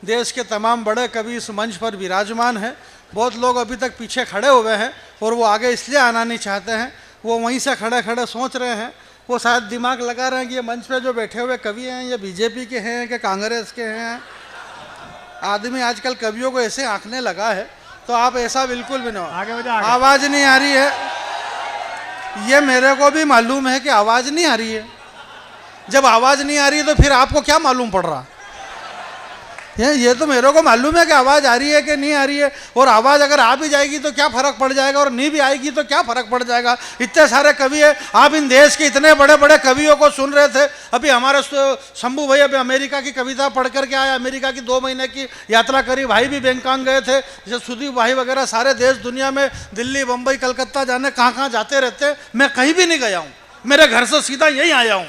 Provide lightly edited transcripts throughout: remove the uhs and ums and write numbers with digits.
देश के तमाम बड़े कवि इस मंच पर विराजमान हैं। बहुत लोग अभी तक पीछे खड़े हुए हैं और वो आगे इसलिए आना नहीं चाहते हैं, वो वहीं से खड़े खड़े सोच रहे हैं, वो शायद दिमाग लगा रहे हैं कि ये मंच पे जो बैठे हुए कवि हैं ये बीजेपी के हैं कि कांग्रेस के हैं। आदमी आजकल कवियों को ऐसे आंकने लगा है, तो आप ऐसा बिल्कुल भी ना हो। आवाज़ नहीं आ रही है, ये मेरे को भी मालूम है कि आवाज़ नहीं आ रही है। जब आवाज़ नहीं आ रही है तो फिर आपको क्या मालूम पड़ रहा? ये तो मेरे को मालूम है कि आवाज़ आ रही है कि नहीं आ रही है, और आवाज़ अगर आ भी जाएगी तो क्या फ़र्क पड़ जाएगा, और नहीं भी आएगी तो क्या फ़र्क पड़ जाएगा। इतने सारे कवि हैं, आप इन देश के इतने बड़े बड़े कवियों को सुन रहे थे। अभी हमारे शंभू भाई अभी अमेरिका की कविता पढ़ करके आए, अमेरिका की 2 महीने की यात्रा करी। भाई भी बैंकॉक गए थे, जैसे सुदीप भाई वगैरह सारे देश दुनिया में दिल्ली बम्बई कलकत्ता जाने कहाँ जाते रहते। मैं कहीं भी नहीं गया हूँ, मेरे घर से सीधा यहीं आया हूँ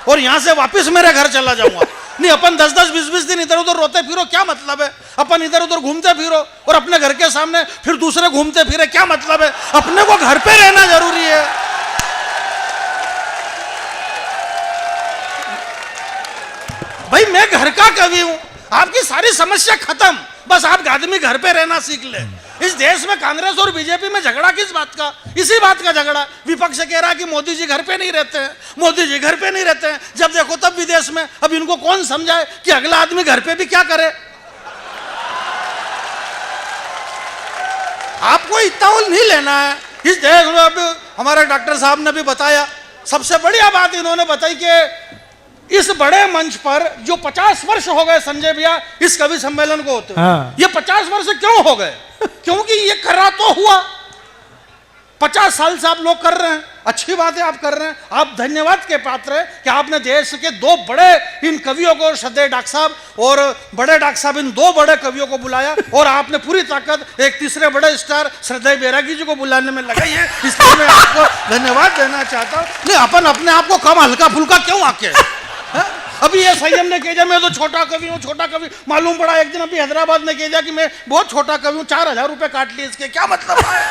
और यहाँ से वापस मेरे घर चला जाऊँगा। नहीं, अपन 10-10, 20-20 दिन इधर उधर रोते फिरो, क्या मतलब है? अपन इधर उधर घूमते फिरो और अपने घर के सामने फिर दूसरे घूमते फिरे, क्या मतलब है? अपने को घर पे रहना जरूरी है। भाई मैं घर का कवि हूं, आपकी सारी समस्या खत्म, बस आप आदमी घर पे रहना सीख ले। इस देश में कांग्रेस और बीजेपी में झगड़ा किस बात का? इसी बात का झगड़ा। विपक्ष कह रहा है कि मोदी जी घर पे नहीं रहते हैं, मोदी जी घर पे नहीं रहते हैं। जब देखो तब विदेश में। अब इनको कौन समझाए कि अगला आदमी घर पे भी क्या करे? आपको इतना नहीं लेना है। इस देश में अब हमारे डॉक्टर साहब ने भी बताया, सबसे बढ़िया बात इन्होंने बताई कि इस बड़े मंच पर जो 50 वर्ष हो गए संजय भैया इस कवि सम्मेलन को होते हुए, ये 50 वर्ष क्यों हो गए? क्योंकि ये करा तो हुआ, 50 साल से आप लोग कर रहे हैं, अच्छी बात है आप कर रहे हैं, आप धन्यवाद के पात्र हैं कि आपने देश के 2 बड़े इन कवियों को, श्रद्धेय डॉक्टर साहब और बड़े डॉक्टर साहब, इन 2 बड़े कवियों को बुलाया और आपने पूरी ताकत एक तीसरे बड़े स्टार श्रद्धेय बैरागी जी को बुलाने में लगाई है। इसलिए मैं आपको धन्यवाद देना चाहता हूँ। नहीं, अपन अपने आप को कम हल्का फुल्का क्यों आके अभी ये संयम ने कह दिया मैं तो छोटा कवि हूँ, छोटा कवि। मालूम पड़ा एक दिन अभी हैदराबाद में कह दिया कि मैं बहुत छोटा कवि हूँ, 4000 रुपए काट लिए इसके, क्या मतलब है?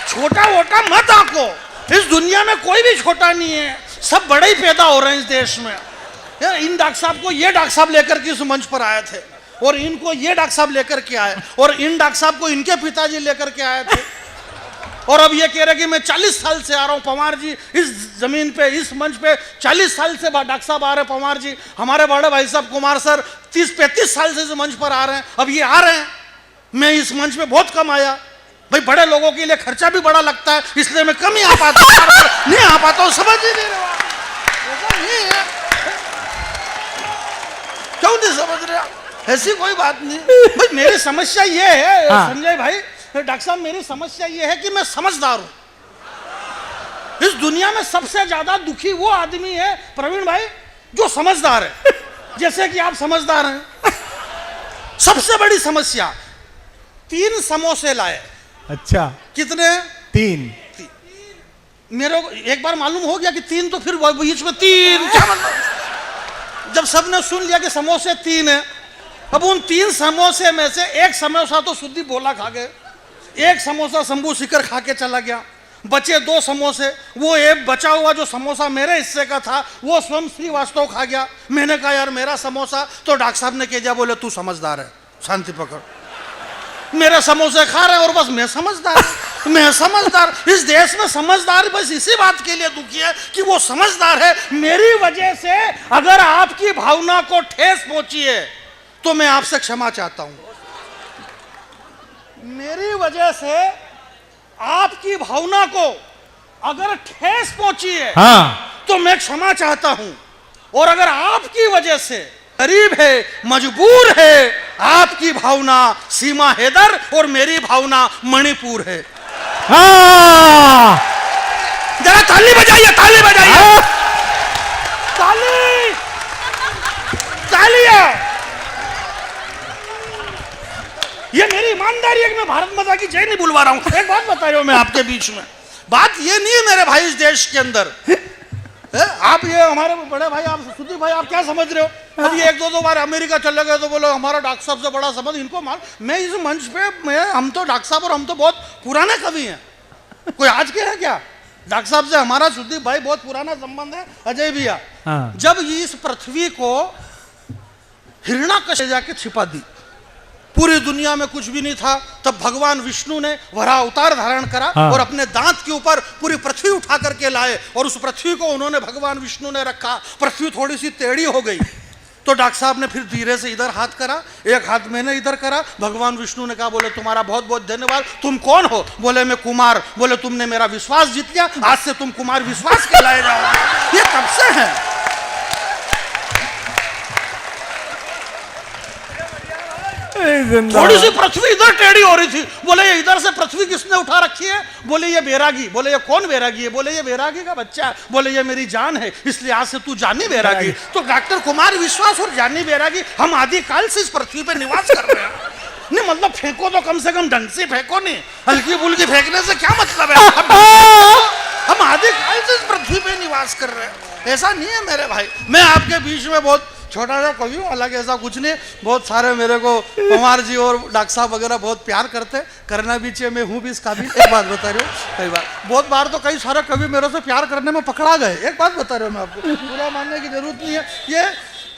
छोटा वोटा मत आको, इस दुनिया में कोई भी छोटा नहीं है, सब बड़े ही पैदा हो रहे हैं इस देश में। इन डॉक्टर साहब को ये डॉक्टर साहब लेकर के इस मंच पर आए थे, और इनको ये डॉक्टर साहब लेकर के आए, और इन डॉक्टर साहब को इनके पिताजी लेकर के आए थे। और अब ये कह रहे कि मैं 40 साल से आ रहा हूँ। पवार जी इस जमीन पे, इस मंच पे 40 साल से डॉक्टर साहब आ रहे हैं। पवार जी, हमारे बड़े भाई साहब कुमार सर 30-35 साल से इस मंच पर आ रहे हैं, अब ये आ रहे हैं। मैं इस मंच पे बहुत कम आया, भाई बड़े लोगों के लिए खर्चा भी बड़ा लगता है, इसलिए मैं कम ही आ पाता हूँ, नहीं आ पाता हूँ, समझ ही नहीं रहे। ऐसा नहीं है, क्यों नहीं समझ रहे? ऐसी कोई बात नहीं भाई। मेरी समस्या ये है संजय भाई, डॉक्टर साहब मेरी समस्या ये है कि मैं समझदार हूं। इस दुनिया में सबसे ज्यादा दुखी वो आदमी है प्रवीण भाई जो समझदार है, जैसे कि आप समझदार हैं। सबसे बड़ी समस्या, 3 समोसे लाए। अच्छा, कितने? 3। मेरे को एक बार मालूम हो गया कि 3, तो फिर बीच में 3 क्या मतलब? जब सबने सुन लिया कि समोसे 3 है, अब उन 3 समोसे में से एक समोसा तो सुद्दी बोला खा गए, एक समोसा शंभू शिखर खा के चला गया, बचे 2 समोसे, वो एक बचा हुआ जो समोसा मेरे हिस्से का था वो स्वयं श्रीवास्तव खा गया। मैंने कहा यार मेरा समोसा, तो डॉक्टर साहब ने कह दिया, बोले तू समझदार है, शांति पकड़, मेरे समोसे खा रहे और बस मैं समझदार, मैं समझदार। इस देश में समझदार बस इसी बात के लिए दुखी है कि वो समझदार है। मेरी वजह से अगर आपकी भावना को ठेस पहुंची है तो मैं आपसे क्षमा चाहता हूं। मेरी वजह से आपकी भावना को अगर ठेस पहुंची है तो मैं क्षमा चाहता हूं, और अगर आपकी वजह से गरीब है, मजबूर है, आपकी भावना सीमा हैदर और मेरी भावना मणिपुर है। जरा ताली बजाइए, ताली बजाइए, ताली, तालियां। ये मेरी ईमानदारी है कि मैं भारत माता की जय नहीं बुलवा रहा हूं। एक बात बता रहा हूं मैं आपके बीच में, बात ये नहीं है मेरे भाई इस देश के अंदर आप ये हमारे बड़े भाई, आप सुदीप भाई, आप क्या समझ रहे हो? अब ये 1-2 बार अमेरिका चले गए तो बोलो हमारा डॉक्टर साहब से बड़ा संबंध, इनको मान। मैं इस मंच पे हम तो डॉक्टर साहब और हम तो बहुत पुराने कवि हैं, कोई आज के हैं क्या? डॉक्टर साहब से हमारा सुदीप भाई बहुत पुराना संबंध है, अजय भैया। जब इस पृथ्वी को हिरण्याकश जाके छिपा दी। पूरी दुनिया में कुछ भी नहीं था, तब भगवान विष्णु ने वराह अवतार धारण करा और अपने दांत के ऊपर पूरी पृथ्वी उठा करके लाए और उस पृथ्वी को उन्होंने भगवान विष्णु ने रखा। पृथ्वी थोड़ी सी टेढ़ी हो गई तो डॉक्टर साहब ने फिर धीरे से इधर हाथ करा, एक हाथ मैंने इधर करा। भगवान विष्णु ने कहा, बोले तुम्हारा बहुत बहुत धन्यवाद, तुम कौन हो? बोले मैं कुमार। बोले तुमने मेरा विश्वास जीत लिया, आज से तुम कुमार विश्वास कहलाए जाओगे। ये कब से है? थोड़ी सी पृथ्वी इधर टेढ़ी हो रही थी, बोले ये इधर से पृथ्वी किसने उठा रखी है? बोले ये बैरागी। बोले ये कौन बैरागी है? बोले ये बैरागी का बच्चा। बोले ये मेरी जान है, इसलिए आज से तू जानी बैरागी। तो डॉक्टर कुमार विश्वास और जानी बैरागी हम आदिकाल से इस पृथ्वी पे निवास कर रहे हैं। नहीं मतलब फेंको तो कम से कम ढंग से फेंको, नहीं हल्की फुल्की फेंकने से क्या मतलब है? हम आदिकाल से इस पृथ्वी पे निवास कर रहे हैं। ऐसा नहीं है मेरे भाई, मैं आपके बीच में बहुत छोटा सा कवि हूँ, हालांकि ऐसा कुछ नहीं। बहुत सारे मेरे को कुमार जी और डॉक्टर साहब वगैरह बहुत प्यार करते, करना भी चाहिए, मैं हूँ भी इस काबिल। एक बात बता रही हूँ, कई बार बहुत बार तो कई सारे कवि मेरे से प्यार करने में पकड़ा गए। एक बात बता रहा हूँ मैं आपको, पूरा मानने की जरूरत नहीं है। ये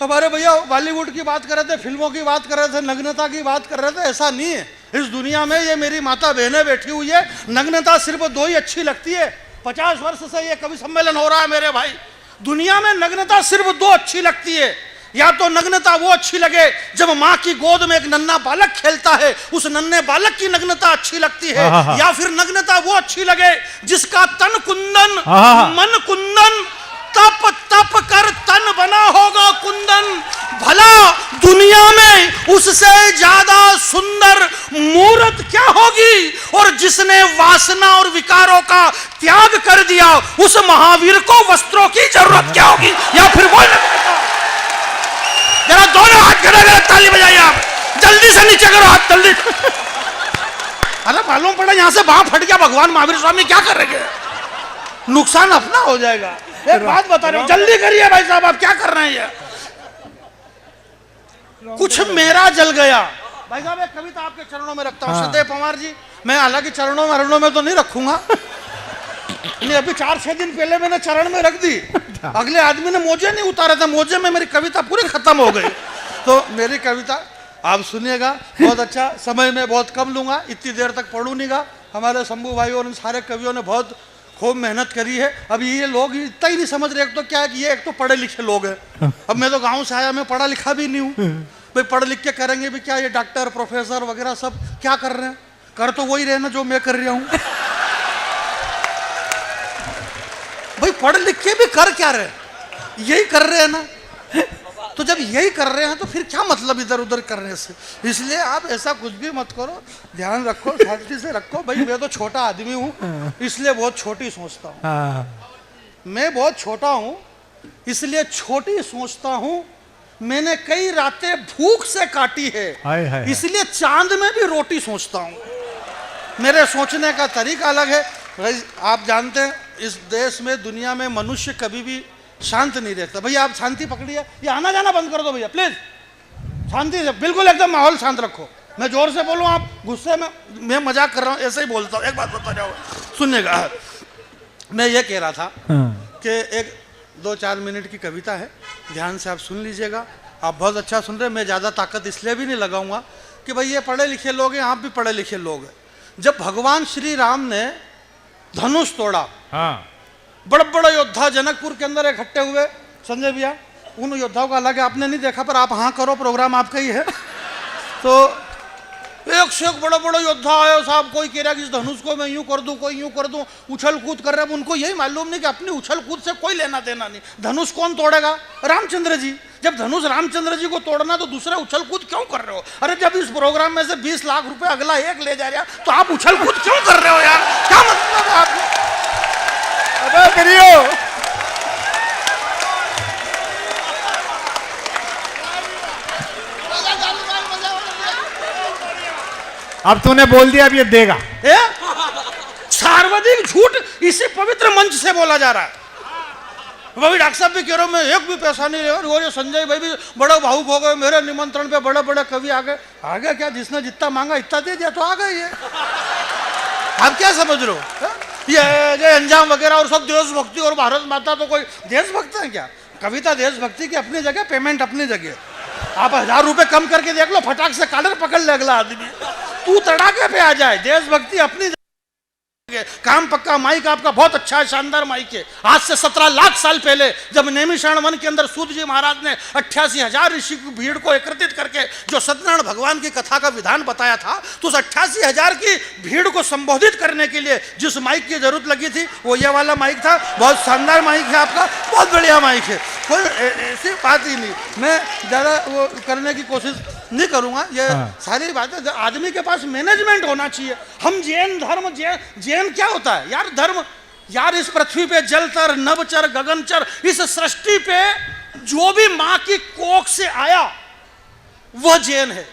हमारे भैया बॉलीवुड की बात कर रहे थे, फिल्मों की बात कर रहे थे, नग्नता की बात कर रहे थे। ऐसा नहीं है, इस दुनिया में ये मेरी माता बहनें बैठी हुई है, नग्नता सिर्फ दो ही अच्छी लगती है। 50 वर्ष से ये कवि सम्मेलन हो रहा है मेरे भाई, दुनिया में नग्नता सिर्फ दो अच्छी लगती है। या तो नग्नता वो अच्छी लगे जब माँ की गोद में एक नन्हा बालक खेलता है, उस नन्हे बालक की नग्नता अच्छी लगती है। या फिर नग्नता वो अच्छी लगे जिसका तन कुंदन मन कुंदन, तप तप कर तन बना होगा कुंदन। भला दुनिया में उससे ज्यादा सुंदर मूर्त क्या होगी? और जिसने वासना और विकारों का त्याग कर दिया, उस महावीर को वस्त्रों की जरूरत क्या होगी? या फिर वो जरा दोनों हाथ खड़े कर ताली बजाइए आप, जल्दी से नीचे करो हाथ जल्दी। अरे मालूम पड़ा यहाँ से बाँह फट गया, भगवान महावीर स्वामी क्या करेंगे? नुकसान अपना हो जाएगा। एक बात बता रहे हो, जल्दी करिए भाई साहब, आप क्या कर रहे हैं? ये कुछ मेरा जल गया। भाई साहब एक कविता आपके चरणों में रखता हूँ, सदैव पवार जी। मैं हालांकि चरणों में हरणों में तो नहीं रखूंगा, नहीं अभी 4-6 दिन पहले मैंने चरण में रख दी, अगले आदमी ने मोजे नहीं उतारे थे, मोजे में मेरी कविता पूरी खत्म हो गई। तो मेरी कविता आप सुनिएगा, बहुत अच्छा समय में बहुत कम लूंगा, इतनी देर तक पढ़ू नहीं गा। हमारे शंभू भाई और इन सारे कवियों ने बहुत खूब मेहनत करी है। अब ये लोग इतना ही नहीं समझ रहे, एक तो क्या है कि ये एक तो पढ़े लिखे लोग हैं। अब मैं तो गाँव से आया, मैं पढ़ा लिखा भी नहीं हूँ भाई, पढ़ लिख के करेंगे भी क्या? ये डॉक्टर प्रोफेसर वगैरह सब क्या कर रहे हैं? कर तो वही रहे ना जो मैं कर रहा हूँ भाई, पढ़ लिख के भी कर क्या रहे? यही कर रहे हैं ना। तो जब यही कर रहे हैं तो फिर क्या मतलब इधर उधर करने से? इसलिए आप ऐसा कुछ भी मत करो, ध्यान रखो, शांति से रखो। भाई मैं तो छोटा आदमी हूँ, इसलिए बहुत छोटी सोचता हूँ। मैं बहुत छोटा हूँ इसलिए छोटी सोचता हूँ। मैंने कई रातें भूख से काटी है, इसलिए चांद में भी रोटी सोचता हूँ। मेरे सोचने का तरीका अलग है। आप जानते हैं इस देश में, दुनिया में मनुष्य कभी भी शांत नहीं रहता। भैया आप शांति पकड़िए, ये आना जाना बंद कर दो भैया प्लीज, शांति से बिल्कुल एकदम माहौल शांत रखो। मैं जोर से बोलूँ, आप गुस्से में, मैं मजाक कर रहा हूँ, ऐसे ही बोलता हूँ। एक बात बता जाओ, सुनिएगा। मैं ये कह रहा था कि एक 2-4 मिनट की कविता है, ध्यान से आप सुन लीजिएगा। आप बहुत अच्छा सुन रहे हैं, मैं ज़्यादा ताकत इसलिए भी नहीं लगाऊंगा कि भाई ये पढ़े लिखे लोग हैं, आप भी पढ़े लिखे लोग हैं। जब भगवान श्री राम ने धनुष तोड़ा, बड़े बड़े योद्धा जनकपुर के अंदर इकट्ठे हुए, संजय भैया उन योद्धाओं का हालांकि आपने नहीं देखा पर आप हाँ करो, प्रोग्राम आपका ही है। तो एक से एक बड़े बड़े योद्धा आए साहब, कोई कह रहा कि इस धनुष को मैं यूं कर दूं, कोई यूं कर दूं, उछल कूद कर रहे हैं। उनको यही मालूम नहीं कि अपनी उछल कूद से कोई लेना देना नहीं। धनुष कौन तोड़ेगा? रामचंद्र जी। जब धनुष रामचंद्र जी को तोड़ना तो दूसरे उछल कूद क्यों कर रहे हो? अरे जब इस प्रोग्राम में से 20 लाख रुपए अगला एक ले जा रहा तो आप उछल कूद क्यों कर रहे हो यार? क्या मतलब है आपको? अबे करियो, अब तूने बोल दिया, अब ये देगा। सार्वजनिक झूठ इसी पवित्र मंच से बोला जा रहा है। वही डॉक्टर साहब भी कह रहे हो, मैं एक भी पैसा नहीं ले। और ये संजय भाई भी बड़े भावुक हो गए, मेरे निमंत्रण पे बड़े बड़े कवि आ गए। आ गए क्या? जिसने जितना मांगा इतना दे दिया तो आ गए। ये आप क्या समझ रहे हो? ये अंजाम वगैरह और सब देशभक्ति और भारत माता, तो कोई देशभक्त है क्या? कविता देशभक्ति की अपनी जगह, पेमेंट अपनी जगह। आप 1000 रुपए कम करके देख लो, फटाक से कॉलर पकड़ ले अगला आदमी। तू तड़ाके पे आ जाए, देशभक्ति अपनी काम पक्का। माइक आपका बहुत अच्छा है, शानदार माइक है। आज से 17 लाख साल पहले जब नैमिषारण वन के अंदर सूत जी महाराज ने 88,000 ऋषि की भीड़ को एकत्रित करके जो सत्यनारायण भगवान की कथा का विधान बताया था, तो उस 88,000 की भीड़ को संबोधित करने के लिए जिस माइक की जरूरत लगी थी वो ये वाला माइक था। बहुत शानदार माइक है आपका, बहुत बढ़िया माइक है, कोई ऐसी बात ही नहीं। मैं ज़्यादा वो करने की कोशिश नहीं करूंगा। ये सारी बातें, आदमी के पास मैनेजमेंट होना चाहिए। हम जैन धर्म, जैन क्या होता है यार? धर्म यार, इस पृथ्वी पे जलचर, नभचर, गगनचर, इस सृष्टि पे जो भी मां की कोख से आया वह जैन है।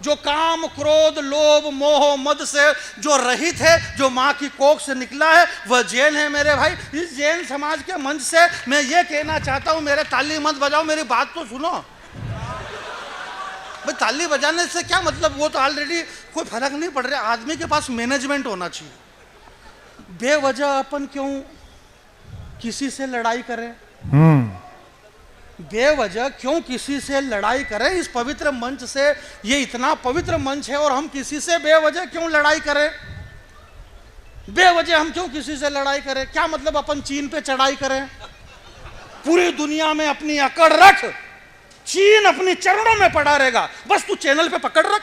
जो काम, क्रोध, लोभ, मोह, मद से जो रहित है, जो मां की कोख से निकला है, वह जैन है मेरे भाई। इस जैन समाज के मंच से मैं ये कहना चाहता हूं, मेरे ताली मत बजाओ, मेरी बात तो सुनो भाई। ताली बजाने से क्या मतलब, वो तो ऑलरेडी कोई फर्क नहीं पड़ रहा। आदमी के पास मैनेजमेंट होना चाहिए। बेवजह अपन क्यों किसी से लड़ाई करें? बेवजह क्यों किसी से लड़ाई करें? इस पवित्र मंच से, ये इतना पवित्र मंच है और हम किसी से बेवजह क्यों लड़ाई करें? बेवजह हम क्यों किसी से लड़ाई करें? क्या मतलब अपन चीन पे चढ़ाई करें? पूरी दुनिया में अपनी अकड़ रख, चीन अपनी चरणों में पड़ा रहेगा, बस तू चैनल पे पकड़ रख।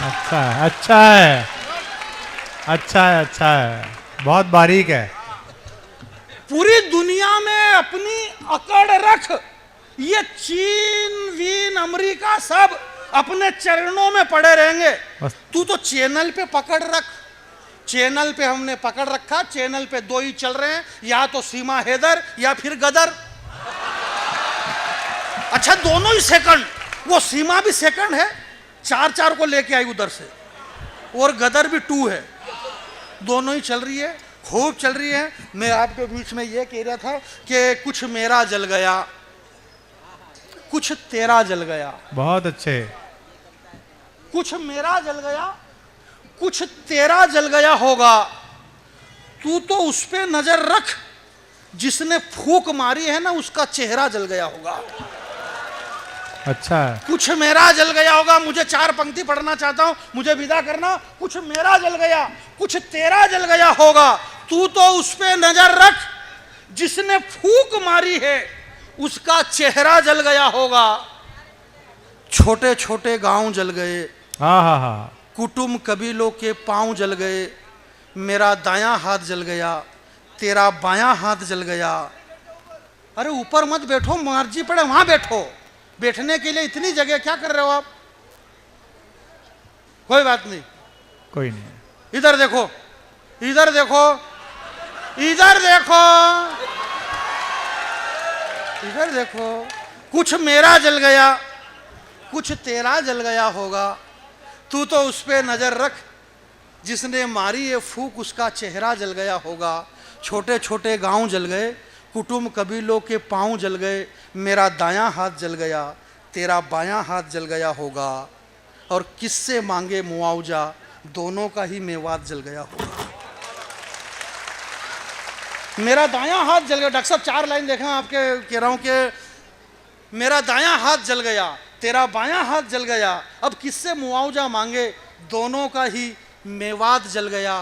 अच्छा है, अच्छा है, अच्छा है, अच्छा है, बहुत बारीक है। पूरी दुनिया में अपनी अकड़ रख, ये चीन, वीन, अमेरिका सब अपने चरणों में पड़े रहेंगे, तू तो चैनल पे पकड़ रख। चैनल पे हमने पकड़ रखा, चैनल पे दो ही चल रहे हैं, या तो सीमा हैदर या फिर गदर। अच्छा, दोनों ही सेकंड, वो सीमा भी सेकंड है, 4-4 को लेके आई उधर से, और गदर भी 2 है, दोनों ही चल रही है, खूब चल रही है। मैं आपके बीच में ये कह रहा था कि कुछ मेरा जल गया, कुछ तेरा जल गया। बहुत अच्छे। कुछ मेरा जल गया, कुछ तेरा जल गया होगा, तू तो उस पे नजर रख, जिसने फूंक मारी है ना, उसका चेहरा जल गया होगा। अच्छा है। कुछ मेरा जल गया होगा। मुझे 4 पंक्ति पढ़ना चाहता हूं, मुझे विदा करना। कुछ मेरा जल गया, कुछ तेरा जल गया होगा, तू तो उस पे नजर रख, जिसने फूंक मारी है उसका चेहरा जल गया होगा। छोटे छोटे गांव जल गए, हाँ, कुटुंब कबीलों के पांव जल गए, मेरा दायां हाथ जल गया, तेरा बायां हाथ जल गया। अरे ऊपर मत बैठो, मर्जी पड़े वहां बैठो, बैठने के लिए इतनी जगह क्या कर रहे हो आप? कोई बात नहीं, कोई नहीं। इधर देखो, इधर देखो, इधर देखो, इधर देखो। कुछ मेरा जल गया, कुछ तेरा जल गया होगा, तू तो उस पे नजर रख, जिसने मारी ये फूंक उसका चेहरा जल गया होगा। छोटे छोटे गांव जल गए, कुटुंब कबीलों के पांव जल गए, मेरा दायां हाथ जल गया, तेरा बायां हाथ जल गया होगा, और किससे मांगे मुआवजा, दोनों का ही मेवात जल गया होगा। मेरा दायां हाथ जल गया। डॉक्टर साहब 4 लाइन देखा आपके, कह रहा हूं कि मेरा दायां हाथ जल गया, तेरा बायां हाथ जल गया, अब किससे मुआवजा मांगे, दोनों का ही मेवात जल गया।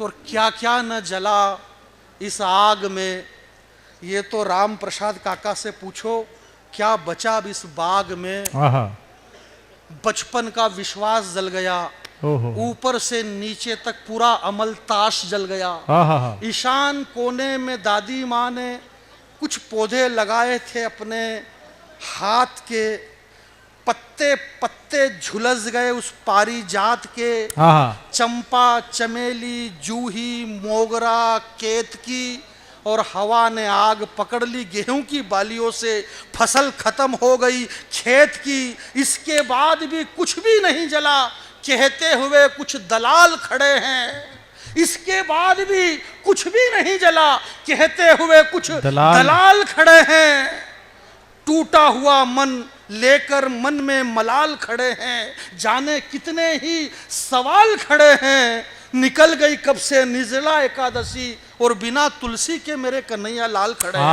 और क्या क्या न जला इस आग में, ये तो राम प्रसाद काका से पूछो, क्या बचा अब इस बाग में। बचपन का विश्वास जल गया, ऊपर से नीचे तक पूरा अमल ताश जल गया। ईशान कोने में दादी माँ ने कुछ पौधे लगाए थे अपने हाथ के, पत्ते पत्ते झुलस गए उस पारिजात के। चंपा, चमेली, जूही, मोगरा, केतकी, और हवा ने आग पकड़ ली गेहूं की बालियों से, फसल खत्म हो गई खेत की। इसके बाद भी कुछ भी नहीं जला, कहते हुए कुछ दलाल खड़े हैं। इसके बाद भी कुछ भी नहीं जला, कहते हुए कुछ दलाल खड़े हैं। टूटा हुआ मन लेकर मन में मलाल खड़े हैं, जाने कितने ही सवाल खड़े हैं। निकल गई कब से निर्जला एकादशी, और बिना तुलसी के मेरे कन्हैया लाल खड़े हैं।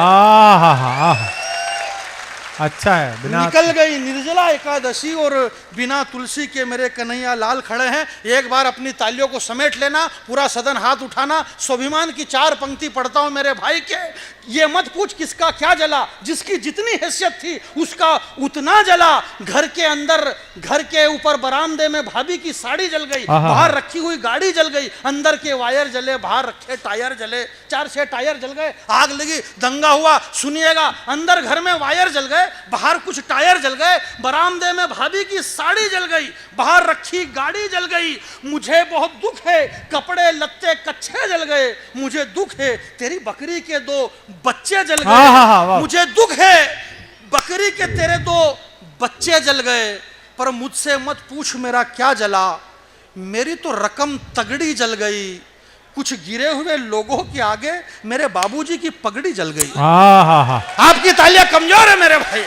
अच्छा है। बिना निकल गई निर्जला एकादशी और बिना तुलसी के मेरे कन्हैया लाल खड़े हैं। एक बार अपनी तालियों को समेट लेना, पूरा सदन हाथ उठाना। स्वाभिमान की 4 पंक्ति पढ़ता हूं मेरे भाई के। ये मत पूछ किसका क्या जला, जिसकी जितनी हैसियत थी उसका उतना जला। घर के अंदर, घर के ऊपर बरामदे में भाभी की साड़ी जल गई, बाहर रखी हुई गाड़ी जल गई, अंदर के वायर जले, बाहर रखे टायर जले, 4-6 टायर जल गए, आग लगी, दंगा हुआ। सुनिएगा, अंदर घर में वायर जल गए, बाहर कुछ टायर जल गए, बरामदे में भाभी की साड़ी जल गई, बाहर रखी गाड़ी जल गई। मुझे बहुत दुख है, कपड़े लत्ते कच्चे जल गए। मुझे दुख है, तेरी बकरी के 2 बच्चे जल गए। मुझे दुख है, बकरी के तेरे 2 बच्चे जल गए। पर मुझसे मत पूछ मेरा क्या जला, मेरी तो रकम तगड़ी जल गई। कुछ गिरे हुए लोगों के आगे मेरे बाबूजी की पगड़ी जल गई। आपकी तालियां कमजोर है मेरे भाई।